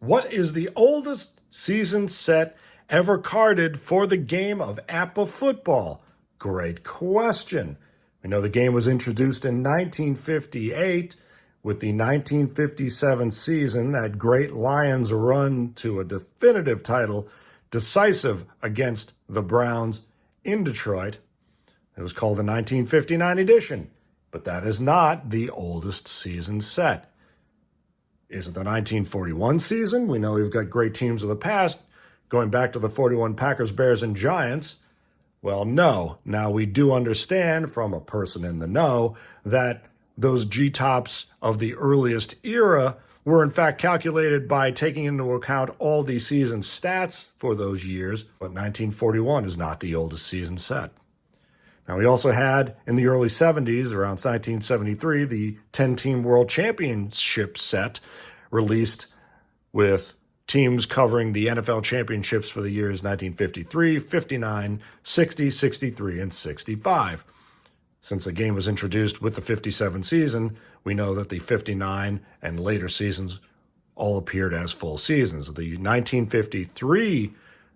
What is the oldest season set ever carded for the game of APBA football? Great question. We know the game was introduced in 1958 with the 1957 season, that great Lions run to a definitive title, decisive against the Browns in Detroit. It was called the 1959 edition, but that is not the oldest season set. Is it the 1941 season? We know we've got great teams of the past, going back to the 41 Packers, Bears, and Giants. Well, no. Now, we do understand from a person in the know that those G-tops of the earliest era were in fact calculated by taking into account all the season stats for those years, but 1941 is not the oldest season set. Now, we also had, in the early 70s, around 1973, the 10-team World Championship set released with teams covering the NFL championships for the years 1953, 59, 60, 63, and 65. Since the game was introduced with the 57 season, we know that the 59 and later seasons all appeared as full seasons. The 1953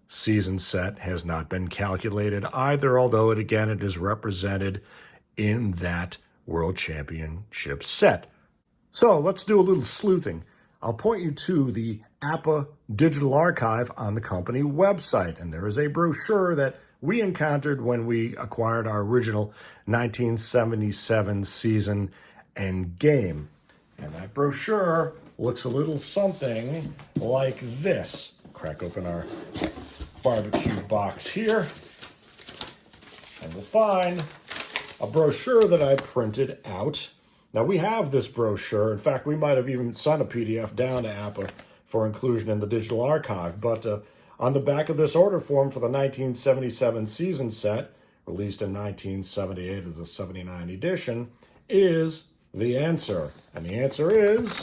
season set has not been calculated either, although it is represented in that World Championship set. So let's do a little sleuthing. I'll point you to the APBA Digital Archive on the company website, and there is a brochure that we encountered when we acquired our original 1977 season and game. And that brochure looks a little something like this. Crack open our barbecue box here, and we'll find a brochure that I printed out. Now, we have this brochure. In fact, we might have even sent a PDF down to APBA for inclusion in the digital archive. But on the back of this order form for the 1977 season set, released in 1978 as the 79 edition, is the answer. And the answer is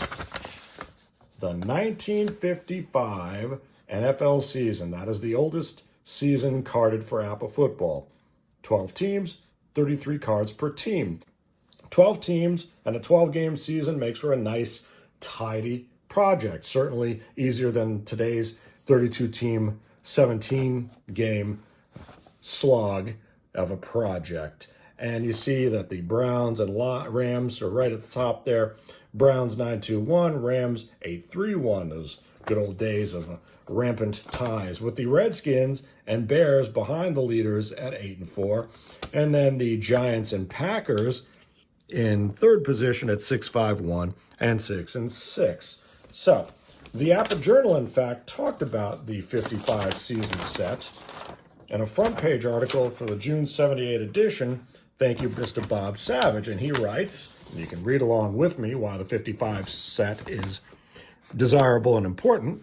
the 1955 NFL season. That is the oldest season carded for APBA football. 12 teams, 33 cards per team. 12 teams and a 12-game season makes for a nice, tidy project. Certainly easier than today's 32-team, 17-game slog of a project. And you see that the Browns and Rams are right at the top there. Browns 9-2-1, Rams 8-3-1. Those good old days of rampant ties, with the Redskins and Bears behind the leaders at 8-4. And then the Giants and Packers in third position at 6-5-1 and 6-6. So the APBA Journal, in fact, talked about the 55 season set in a front page article for the June 78 edition. Thank you, Mr. Bob Savage. And he writes, and you can read along with me why the 55 set is desirable and important.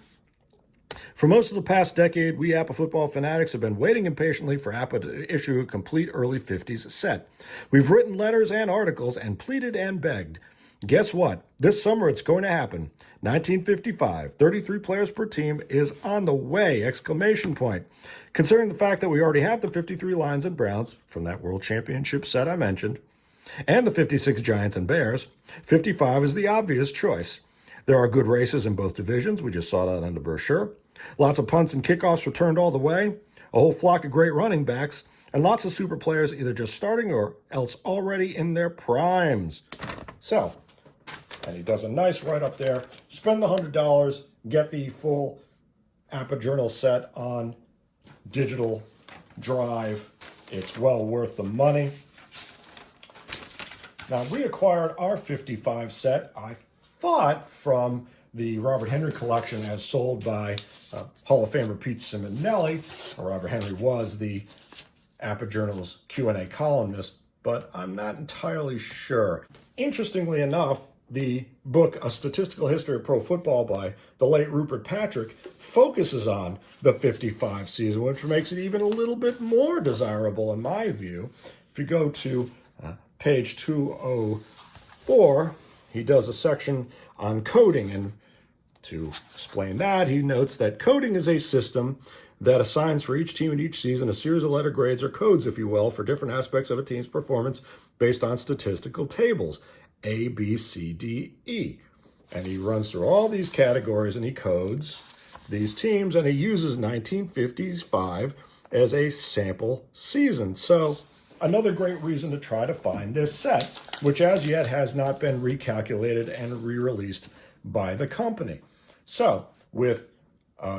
For most of the past decade, we APBA football fanatics have been waiting impatiently for APBA to issue a complete early 50s set. We've written letters and articles and pleaded and begged. Guess what? This summer it's going to happen. 1955, 33 players per team is on the way! Exclamation point. Considering the fact that we already have the 53 Lions and Browns from that World Championship set I mentioned, and the 56 Giants and Bears, 55 is the obvious choice. There are good races in both divisions. We just saw that on the brochure. Lots of punts and kickoffs returned all the way. A whole flock of great running backs. And lots of super players either just starting or else already in their primes. So, and he does a nice write-up there. Spend the $100. Get the full APBA Journal set on digital drive. It's well worth the money. Now, we acquired our 55 set, I thought, from the Robert Henry collection as sold by Hall of Famer Pete Simonelli. Robert Henry was the APBA Journal's Q&A columnist, but I'm not entirely sure. Interestingly enough, the book, A Statistical History of Pro Football by the late Rupert Patrick, focuses on the 55 season, which makes it even a little bit more desirable in my view. If you go to page 204, he does a section on coding, and to explain that, he notes that coding is a system that assigns for each team in each season a series of letter grades, or codes, if you will, for different aspects of a team's performance based on statistical tables, A, B, C, D, E. And he runs through all these categories and he codes these teams, and he uses 1955 as a sample season. So another great reason to try to find this set, which as yet has not been recalculated and re-released by the company. So with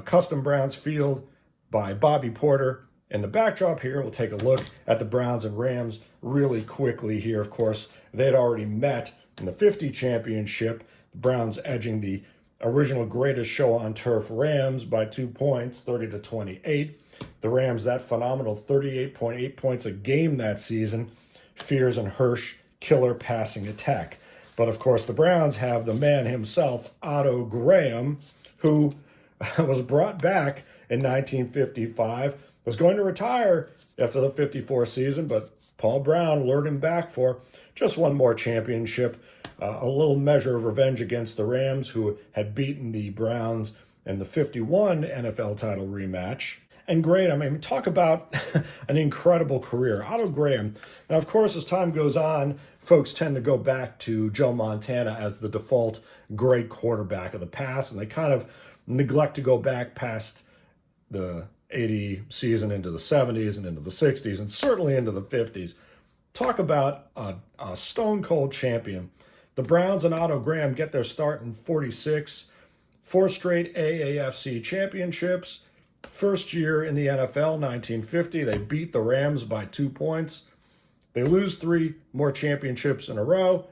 Custom Browns Field by Bobby Porter in the backdrop here, we'll take a look at the Browns and Rams really quickly here. Of course, they'd already met in the 50 championship, the Browns edging the original greatest show on turf Rams by 2 points, 30-28. The Rams, that phenomenal 38.8 points a game that season. Fears and Hirsch, killer passing attack. But of course, the Browns have the man himself, Otto Graham, who was brought back in 1955, was going to retire after the 54 season, but Paul Brown lured him back for just one more championship, a little measure of revenge against the Rams, who had beaten the Browns in the 51 NFL title rematch. And great, I mean, talk about an incredible career. Otto Graham. Now, of course, as time goes on, folks tend to go back to Joe Montana as the default great quarterback of the past, and they kind of neglect to go back past the 80 season into the 70s and into the 60s and certainly into the 50s. Talk about a stone cold champion. The Browns and Otto Graham get their start in 46, 4 straight AAFC championships. First year in the NFL, 1950, they beat the Rams by 2 points. They lose 3 more championships in a row,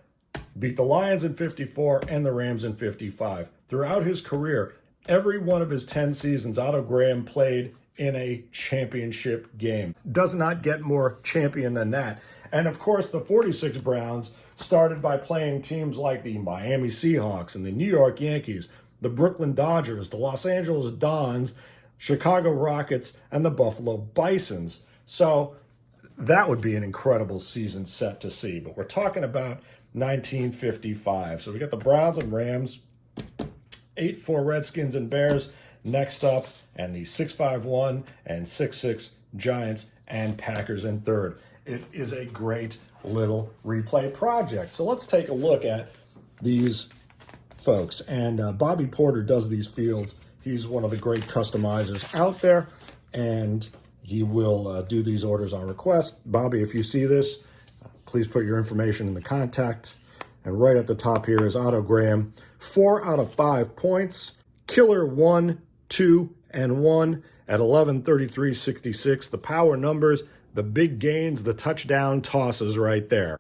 beat the Lions in 54 and the Rams in 55. Throughout his career, every one of his 10 seasons, Otto Graham played in a championship game. Does not get more champion than that. And of course, the 46 Browns started by playing teams like the Miami Seahawks and the New York Yankees, the Brooklyn Dodgers, the Los Angeles Dons, Chicago Rockets, and the Buffalo Bisons. So that would be an incredible season set to see. But we're talking about 1955. So we got the Browns and Rams, 8-4 Redskins and Bears next up, and the 6-5-1 and 6-6 Giants and Packers in third. It is a great little replay project. So let's take a look at these folks. And Bobby Porter does these fields. He's one of the great customizers out there, and he will do these orders on request. Bobby, if you see this, please put your information in the contact. And right at the top here is Otto Graham. 4 out of 5 points. Killer 1, 2, and 1 at 11:33:66. The power numbers, the big gains, the touchdown tosses right there.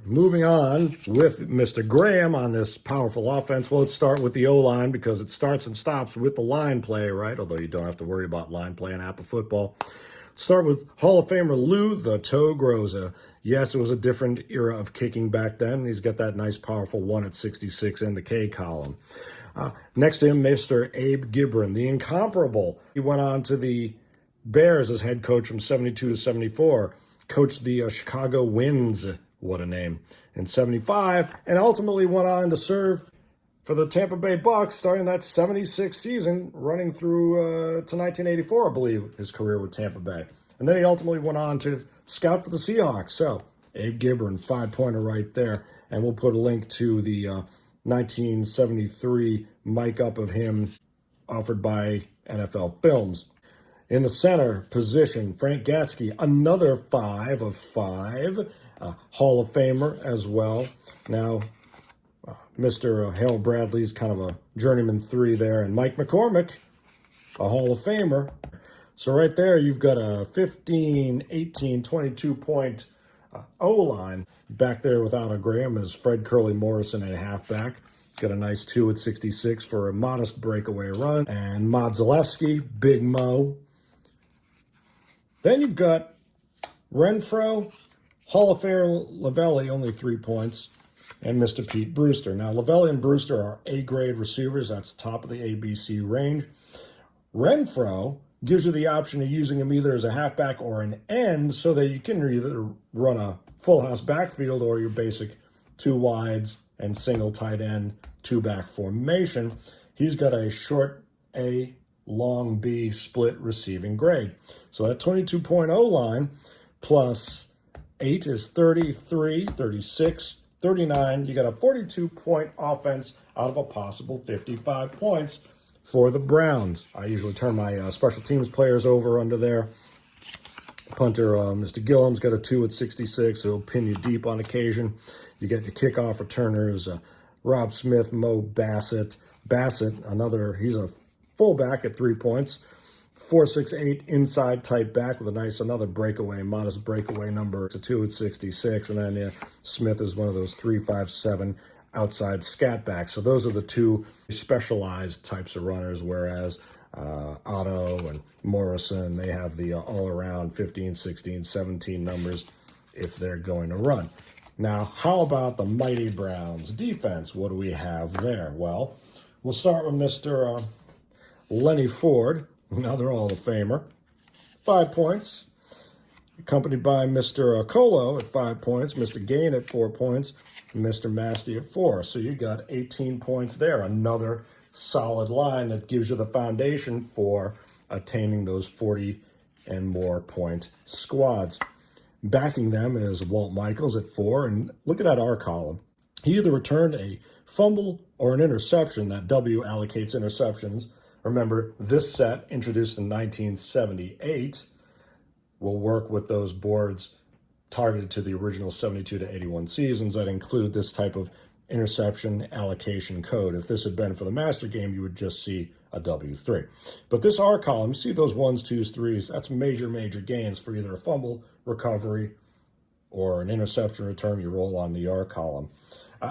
Moving on with Mr. Graham on this powerful offense. Well, let's start with the O-line because it starts and stops with the line play, right? Although you don't have to worry about line play in APBA football. Start with Hall of Famer Lou the Toe Groza. Yes, it was a different era of kicking back then. He's got that nice, powerful 1 at 66 in the K column. Next to him, Mr. Abe Gibron, the incomparable. He went on to the Bears as head coach from 72 to 74. Coached the Chicago Winds, what a name, in 75. And ultimately went on to serve for the Tampa Bay Bucs, starting that 76 season, running through to 1984, I believe, his career with Tampa Bay. And then he ultimately went on to scout for the Seahawks. So, Abe Gibron, 5-pointer right there. And we'll put a link to the 1973 mic-up of him offered by NFL Films. In the center position, Frank Gatsky, another 5 of 5. Hall of Famer as well. Now, Mr. Hale Bradley's kind of a journeyman 3 there. And Mike McCormick, a Hall of Famer. So right there, you've got a 15, 18, 22-point O-line. Back there with Otto Graham is Fred Curly Morrison at halfback. Got a nice 2 at 66 for a modest breakaway run. And Mod Zalewski, Big Mo. Then you've got Renfro, Hall of Famer Lavelli, only 3 points, and Mr. Pete Brewster. Now, Lavelli and Brewster are A-grade receivers. That's top of the ABC range. Renfro gives you the option of using him either as a halfback or an end so that you can either run a full house backfield or your basic 2 wides and single tight end 2-back formation. He's got a short A, long B split receiving grade. So that 22.0 line plus 8 is 33, 36, 39. You got a 42-point offense out of a possible 55 points for the Browns. I usually turn my special teams players over under there. Punter, Mr. Gillum's got a 2 at 66. He'll pin you deep on occasion. You get your kickoff returners, Rob Smith, Mo Bassett. Bassett, he's a fullback at 3 points. 4.68 inside type back with another modest breakaway number. It's a 2 at 66. And then Smith is one of those 3.57 outside scat backs. So those are the two specialized types of runners, whereas Otto and Morrison, they have the all-around 15, 16, 17 numbers if they're going to run. Now, how about the mighty Browns defense? What do we have there? Well, we'll start with Mr. Lenny Ford, another Hall of Famer, 5 points, accompanied by Mr. Colo at 5 points, Mr. Gain at 4 points, and Mr. Masty at 4. So you got 18 points there, another solid line that gives you the foundation for attaining those 40 and more point squads. Backing them is Walt Michaels at 4, and look at that R column. He either returned a fumble or an interception. That W allocates interceptions. Remember, this set, introduced in 1978, will work with those boards targeted to the original 72 to 81 seasons that include this type of interception allocation code. If this had been for the master game, you would just see a W3. But this R column, you see those 1s, 2s, 3s, that's major gains for either a fumble recovery or an interception return. You roll on the R column.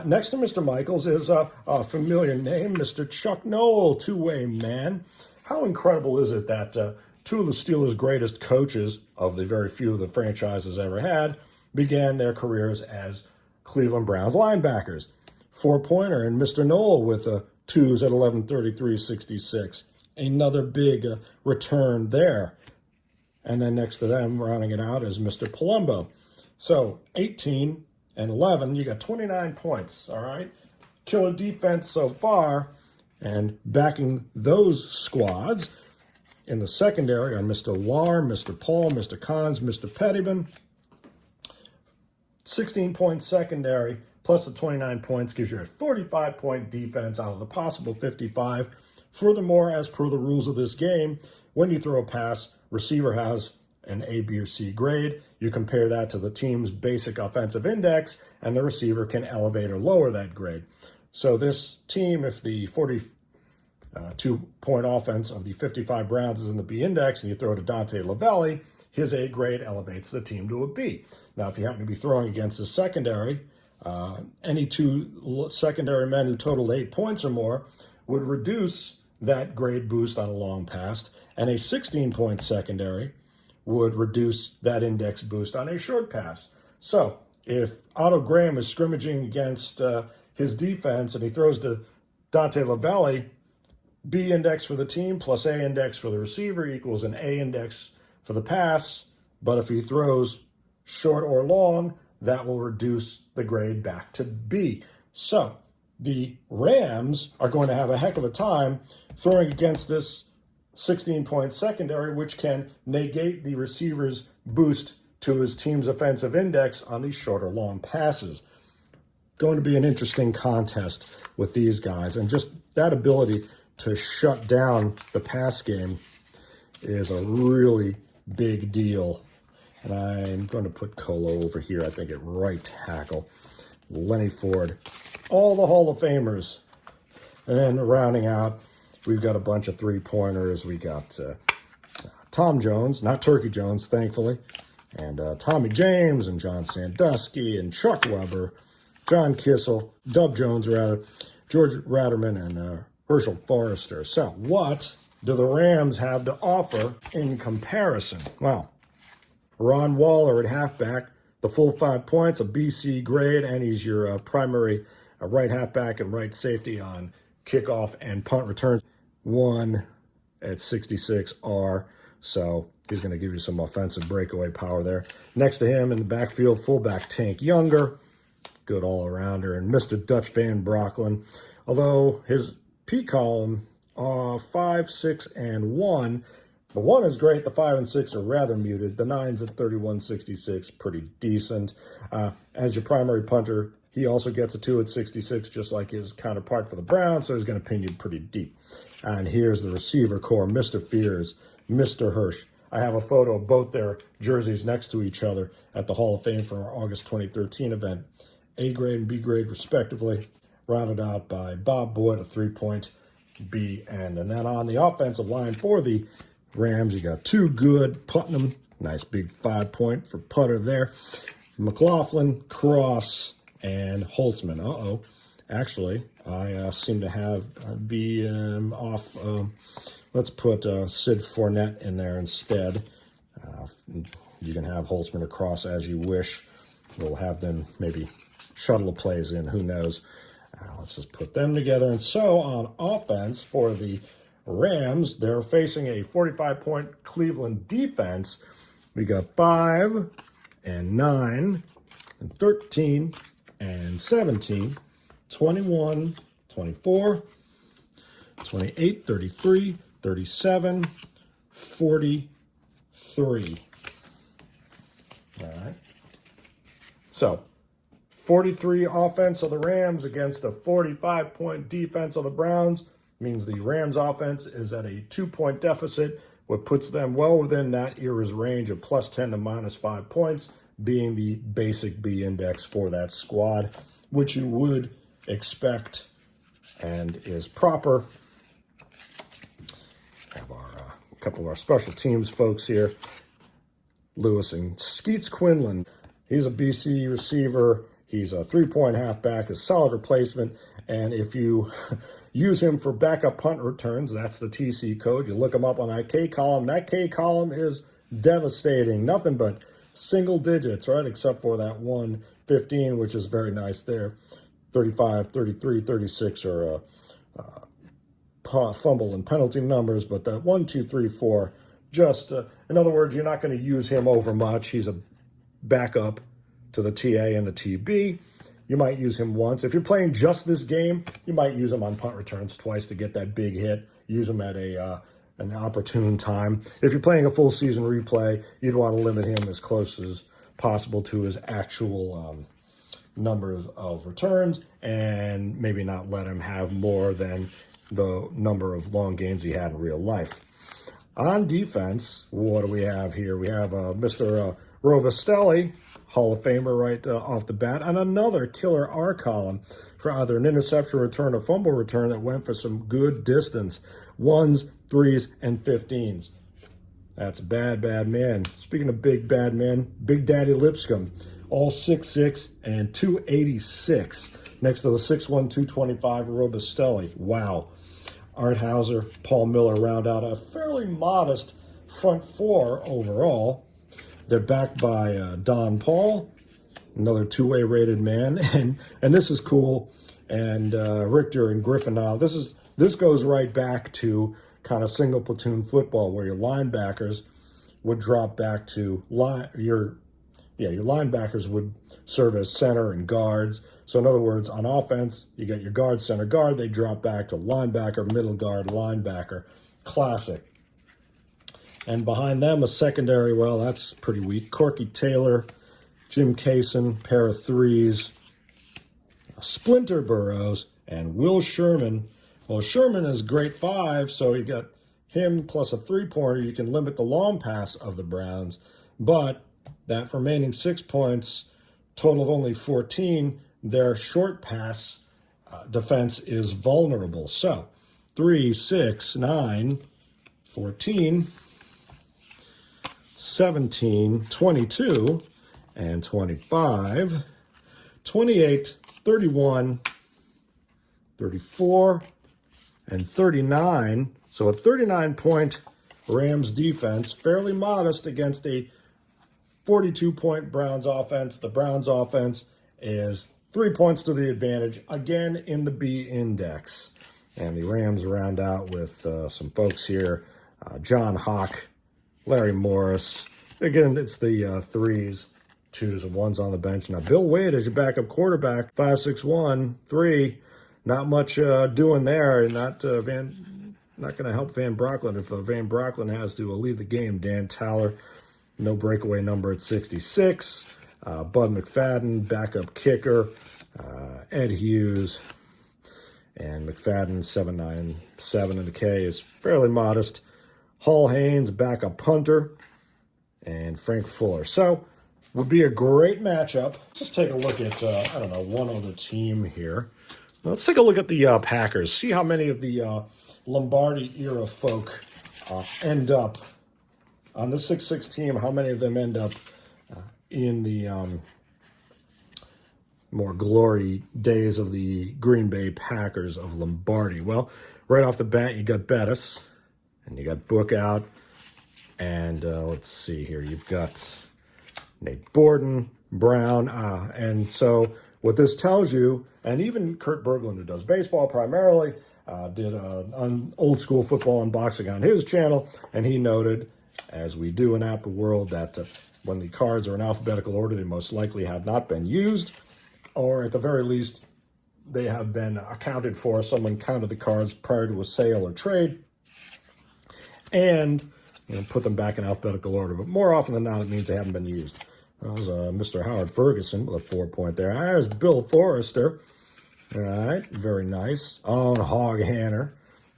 Next to Mr. Michaels is a familiar name, Mr. Chuck Noll, two-way man. How incredible is it that two of the Steelers' greatest coaches, of the very few the franchise has ever had, began their careers as Cleveland Browns linebackers? 4-pointer, and Mr. Noll with 2s at 11:33:66. Another big return there. And then next to them, rounding it out, is Mr. Palumbo. So 18 and 11, you got 29 points, all right? Killer defense so far. And backing those squads in the secondary are Mr. Lahr, Mr. Paul, Mr. Cons, Mr. Pettibon. 16-point secondary plus the 29 points gives you a 45-point defense out of the possible 55. Furthermore, as per the rules of this game, when you throw a pass, receiver has an A, B, or C grade. You compare that to the team's basic offensive index, and the receiver can elevate or lower that grade. So this team, if the 42-point offense of the 55 Browns is in the B index and you throw to Dante LaValle, his A grade elevates the team to a B. Now, if you happen to be throwing against the secondary, any two secondary men who totaled 8 points or more would reduce that grade boost on a long pass, and a 16-point secondary would reduce that index boost on a short pass. So if Otto Graham is scrimmaging against his defense and he throws to Dante LaValle, B index for the team plus A index for the receiver equals an A index for the pass. But if he throws short or long, that will reduce the grade back to B. So the Rams are going to have a heck of a time throwing against this 16-point secondary, which can negate the receiver's boost to his team's offensive index on these short or long passes. Going to be an interesting contest with these guys, and just that ability to shut down the pass game is a really big deal. And I'm going to put Colo over here, I think, at right tackle. Lenny Ford, all the Hall of Famers. And then rounding out, we've got a bunch of three-pointers. We got Tom Jones, not Turkey Jones, thankfully, and Tommy James and John Sandusky and Chuck Weber, John Kissel, Dub Jones, rather, George Ratterman, and Herschel Forrester. So what do the Rams have to offer in comparison? Well, Ron Waller at halfback, the full 5 points, a BC grade, and he's your primary right halfback and right safety on kickoff and punt returns. 1 at 66R, so he's going to give you some offensive breakaway power there. Next to him in the backfield, fullback Tank Younger, good all-arounder, and Mr. Dutch Van Brocklin, although his P column, 5, 6, and 1, the 1 is great, the 5 and 6 are rather muted, the 9's at 31.66, pretty decent. As your primary punter, He also gets a 2 at 66, just like his counterpart for the Browns, so he's going to pin you pretty deep. And here's the receiver core, Mr. Fears, Mr. Hirsch. I have a photo of both their jerseys next to each other at the Hall of Fame for our August 2013 event. A grade and B grade, respectively, rounded out by Bob Boyd, a 3-point B end. And then on the offensive line for the Rams, you got two good, Putnam, nice big 5-point for putter there. McLaughlin, Cross, and Holtzman. Actually, I seem to have be off. Let's put Sid Fournette in there instead. You can have Holtzman or Cross as you wish. We'll have them maybe shuttle the plays in. Who knows? Let's just put them together. And so on offense for the Rams, they're facing a 45-point Cleveland defense. We got 5 and 9 and 13 and 17, 21, 24, 28, 33, 37, 43. All right. So 43 offense of the Rams against the 45-point defense of the Browns means the Rams offense is at a 2-point deficit, what puts them well within that era's range of +10 to -5 points, being the basic B index for that squad, which you would expect and is proper. We have a couple of our special teams folks here. Lewis and Skeets Quinlan. He's a BC receiver. He's a 3-point halfback, a solid replacement. And if you use him for backup punt returns, that's the TC code. You look him up on that K column. That K column is devastating. Nothing but single digits, right? Except for that 115, which is very nice there. 35, 33, 36 are fumble and penalty numbers, but that 1, 2, 3, 4, just, in other words, you're not going to use him over much. He's a backup to the TA and the TB. You might use him once. If you're playing just this game, you might use him on punt returns twice to get that big hit. Use him at an opportune time. If you're playing a full season replay, you'd want to limit him as close as possible to his actual numbers of returns and maybe not let him have more than the number of long gains he had in real life. On defense, what do we have here? We have Mr. Robustelli, Hall of Famer right off the bat, and another killer R column for either an interception return or fumble return that went for some good distance. 1s, 3s, and 15s. That's a bad man. Speaking of big bad men, Big Daddy Lipscomb, all 6'6" and 286. Next to the 6'1", 225 Robustelli. Wow. Art Hauser, Paul Miller round out a fairly modest front four overall. They're backed by Don Paul, another two-way rated man, and this is cool. And Richter and Griffin. This goes right back to kind of single platoon football, where your linebackers would drop back to your linebackers would serve as center and guards. So in other words, on offense, you got your guard, center, guard. They drop back to linebacker, middle guard, linebacker. Classic. And behind them, a secondary, well, that's pretty weak. Corky Taylor, Jim Kaysen, pair of 3s, Splinter Burrows, and Will Sherman. Well, Sherman is grade 5, so you got him plus a 3-pointer. You can limit the long pass of the Browns. But that remaining 6 points, total of only 14, their short pass defense is vulnerable. So 3, 6, 9, 14, 17, 22, and 25, 28, 31, 34, and 39. So a 39-point Rams defense, fairly modest against a 42-point Browns offense. The Browns offense is 3 points to the advantage, again in the B index. And the Rams round out with some folks here. John Hawk, Larry Morris. Again, it's the 3s, 2s, and 1s on the bench. Now, Bill Wade is your backup quarterback, 5'6", 3. Not much doing there. Not going to help Van Brocklin if Van Brocklin has to leave the game. Dan Towler, no breakaway number at 66. Bud McFadden, backup kicker. Ed Hughes, and McFadden 797, and the K is fairly modest. Hall Haynes, backup punter, and Frank Fuller. So, would be a great matchup. Just take a look at, I don't know, one other team here. Let's take a look at the Packers. See how many of the Lombardi-era folk end up on the 6-6 team. How many of them end up in the more glory days of the Green Bay Packers of Lombardi? Well, right off the bat, you got Bettis, and you got Book out. And let's see here. You've got Nate Borden, Brown. And so what this tells you, and even Kurt Berglund, who does baseball primarily, did an old school football unboxing on his channel, and he noted, as we do in APBA World, that when the cards are in alphabetical order, they most likely have not been used, or at the very least, they have been accounted for. Someone counted the cards prior to a sale or trade, and put them back in alphabetical order. But more often than not, it means they haven't been used. That was Mr. Howard Ferguson with a 4-point there. There's Bill Forrester. All right, very nice. On Hog Hanner.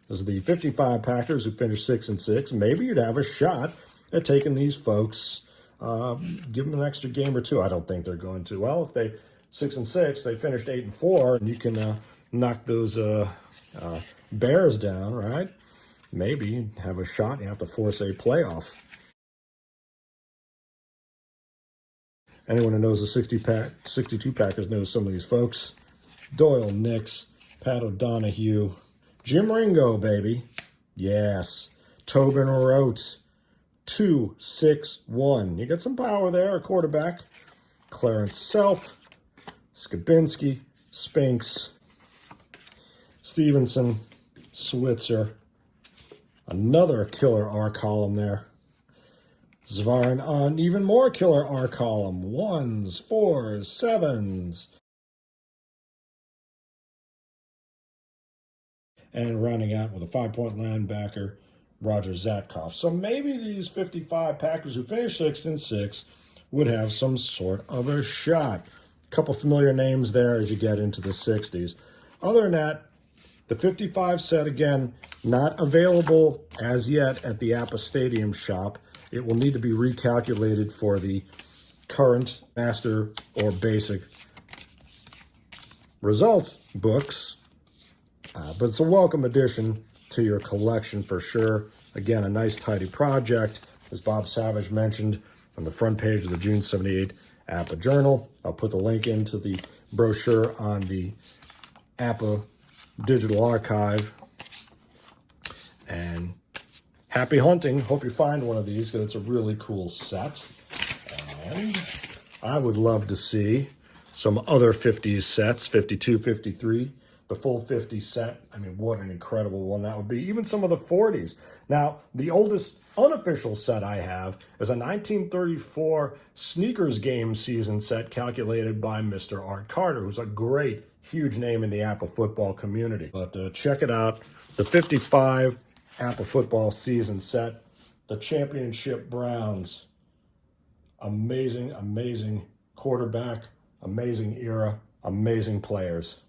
This is the 55 Packers who finished 6-6. Maybe you'd have a shot at taking these folks, give them an extra game or two. I don't think they're going to. Well, if they 6-6, they finished 8-4, and you can knock those Bears down, right? Maybe you have a shot. You have to force a playoff. Anyone who knows the 62 Packers knows some of these folks. Doyle Nix, Pat O'Donohue, Jim Ringo, baby. Yes. Tobin Rote, 2-6-1. You got some power there, a quarterback. Clarence Self, Skabinski, Spinks, Stevenson, Switzer. Another killer R column there. Zvarin on even more killer R column. 1s, 4s, 7s. And rounding out with a 5-point linebacker, Roger Zatkoff. So maybe these 55 Packers who finished 6-6 would have some sort of a shot. A couple familiar names there as you get into the 60s. Other than that, the 55 set, again, not available as yet at the APBA Stadium shop. It will need to be recalculated for the current master or basic results books. But it's a welcome addition to your collection for sure. Again, a nice, tidy project, as Bob Savage mentioned on the front page of the June 78 APBA Journal. I'll put the link into the brochure on the APBA Digital Archive. And happy hunting. Hope you find one of these, because it's a really cool set. And I would love to see some other 50s sets, 52, 53. The full 50 set. I mean, what an incredible one that would be. Even some of the 40s. Now, the oldest unofficial set I have is a 1934 Sneakers game season set calculated by Mr. Art Carter, who's a great, huge name in the APBA football community. But check it out. The 55 APBA football season set. The championship Browns. Amazing, amazing quarterback. Amazing era. Amazing players.